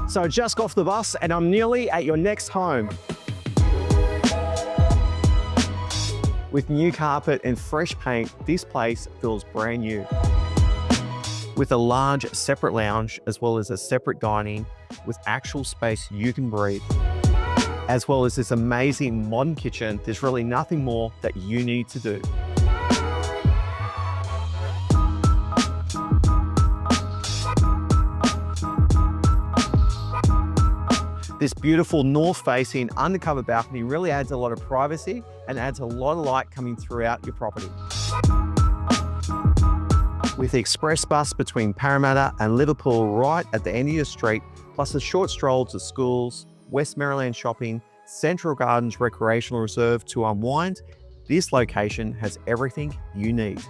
So I just got off the bus and I'm nearly at your next home. With new carpet and fresh paint, this place feels brand new. With a large separate lounge, as well as a separate dining with actual space you can breathe, as well as this amazing modern kitchen, there's really nothing more that you need to do. This beautiful north-facing undercover balcony really adds a lot of privacy and adds a lot of light coming throughout your property. With the express bus between Parramatta and Liverpool right at the end of your street, plus a short stroll to schools, West Merrylands shopping, Central Gardens Recreational Reserve to unwind, this location has everything you need.